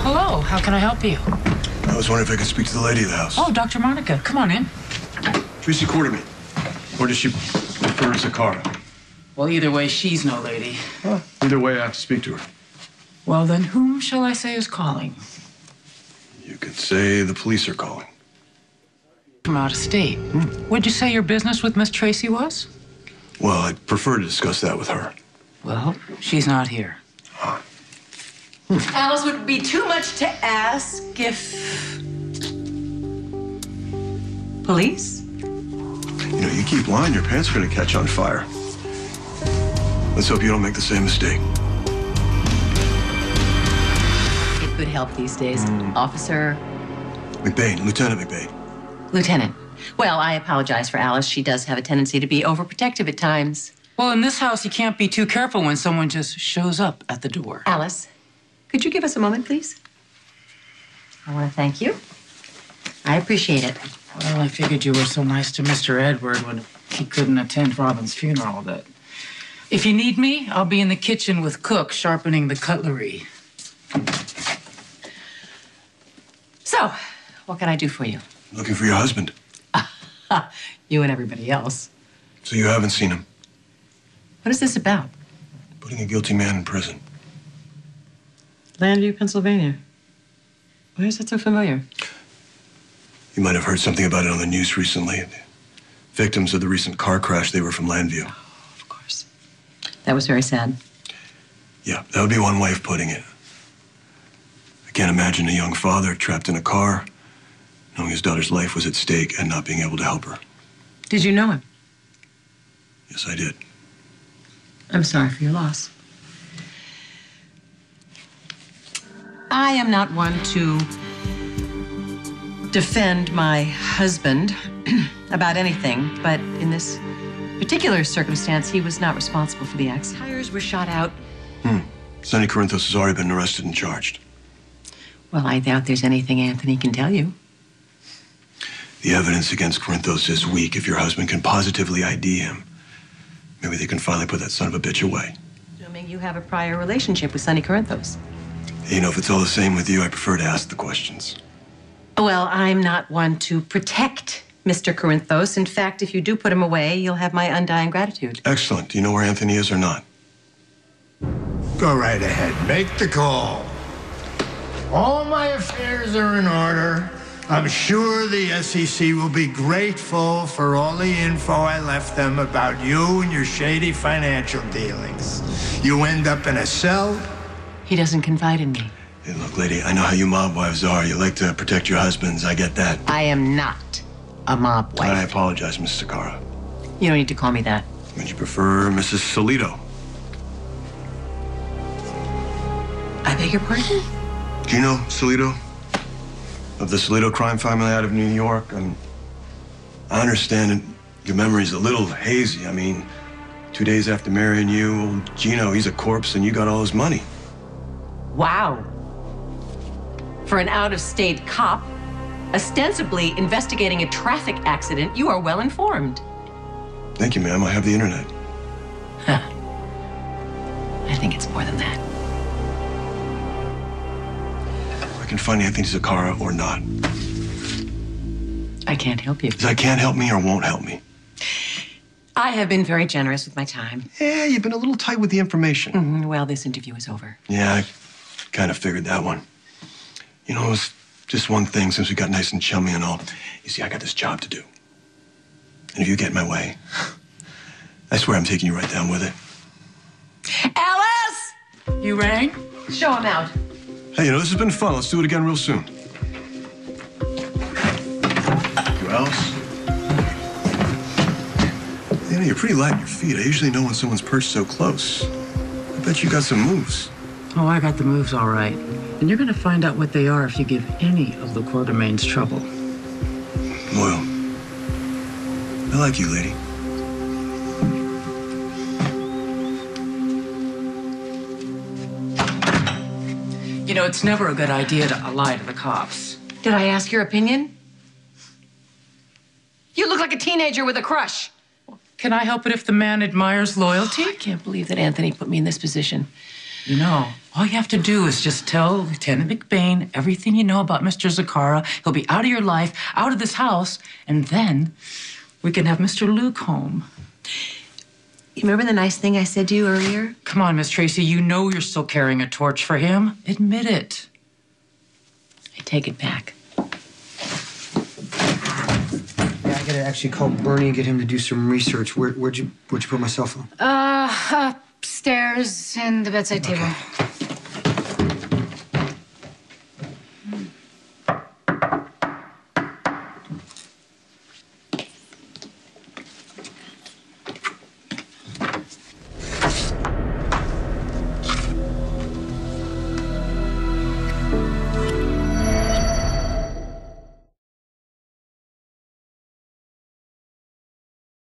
Hello, how can I help you? I was wondering if I could speak to the lady of the house. Oh, Dr. Monica, come on in. Tracy courted me. Or does she prefer Zakara? Well, either way, she's no lady. Well, either way, I have to speak to her. Well, then whom shall I say is calling? You could say the police are calling. From out of state. What'd you say your business with Miss Tracy was? Well, I'd prefer to discuss that with her. Well, she's not here. Alice, would it be too much to ask if... Police? You know, you keep lying, your pants are going to catch on fire. Let's hope you don't make the same mistake. It could help these days. Officer... McBain, Lieutenant McBain. Lieutenant. Well, I apologize for Alice. She does have a tendency to be overprotective at times. Well, in this house, you can't be too careful when someone just shows up at the door. Alice, could you give us a moment, please? I want to thank you. I appreciate it. Well, I figured you were so nice to Mr. Edward when he couldn't attend Robin's funeral that... If you need me, I'll be in the kitchen with Cook sharpening the cutlery. So, what can I do for you? Looking for your husband. You and everybody else. So you haven't seen him? What is this about? Putting a guilty man in prison. Landview, Pennsylvania. Why is that so familiar? You might have heard something about it on the news recently. The victims of the recent car crash, they were from Landview. Oh, of course. That was very sad. Yeah, that would be one way of putting it. I can't imagine a young father trapped in a car, knowing his daughter's life was at stake and not being able to help her. Did you know him? Yes, I did. I'm sorry for your loss. I am not one to defend my husband about anything, but in this particular circumstance, he was not responsible for the accident. Tires were shot out. Sonny Corinthos has already been arrested and charged. Well, I doubt there's anything Anthony can tell you. The evidence against Corinthos is weak. If your husband can positively ID him, maybe they can finally put that son of a bitch away. Assuming you have a prior relationship with Sonny Corinthos. You know, if it's all the same with you, I prefer to ask the questions. Well, I'm not one to protect Mr. Corinthos. In fact, if you do put him away, you'll have my undying gratitude. Excellent. Do you know where Anthony is or not? Go right ahead. Make the call. All my affairs are in order. I'm sure the SEC will be grateful for all the info I left them about you and your shady financial dealings. You end up in a cell. He doesn't confide in me. Hey, look, lady, I know how you mob wives are. You like to protect your husbands. I get that. I am not a mob wife. I apologize, Mrs. Zakara. You don't need to call me that. Would you prefer Mrs. Solito? I beg your pardon? Do you know Solito? Of the Solito crime family out of New York? I understand your memory's a little hazy. I mean, 2 days after marrying you, old Gino, he's a corpse and you got all his money. Wow. For an out-of-state cop, ostensibly investigating a traffic accident, you are well informed. Thank you, ma'am. I have the internet. Huh. I think it's more than that. I can find Anthony Zakara or not. I can't help you. I can't help me or won't help me. I have been very generous with my time. Yeah, you've been a little tight with the information. Well, this interview is over. Yeah, I kind of figured that one. You know, it was just one thing since we got nice and chummy and all. You see, I got this job to do. And if you get in my way, I swear I'm taking you right down with it. Alice! You rang? Show him out. Hey, you know, this has been fun. Let's do it again real soon. You, Alice? You know, you're pretty light on your feet. I usually know when someone's perched so close. I bet you got some moves. Oh, I got the moves all right. And you're going to find out what they are if you give any of the Quartermains trouble. Loyal. I like you, lady. You know, it's never a good idea to lie to the cops. Did I ask your opinion? You look like a teenager with a crush. Can I help it if the man admires loyalty? I can't believe that Anthony put me in this position. You know, all you have to do is just tell Lieutenant McBain everything you know about Mr. Zakara. He'll be out of your life, out of this house, and then we can have Mr. Luke home. You remember the nice thing I said to you earlier? Come on, Miss Tracy, you know you're still carrying a torch for him. Admit it. I take it back. Yeah, I gotta actually call Bernie and get him to do some research. Where'd you put my cell phone? Upstairs in the bedside table.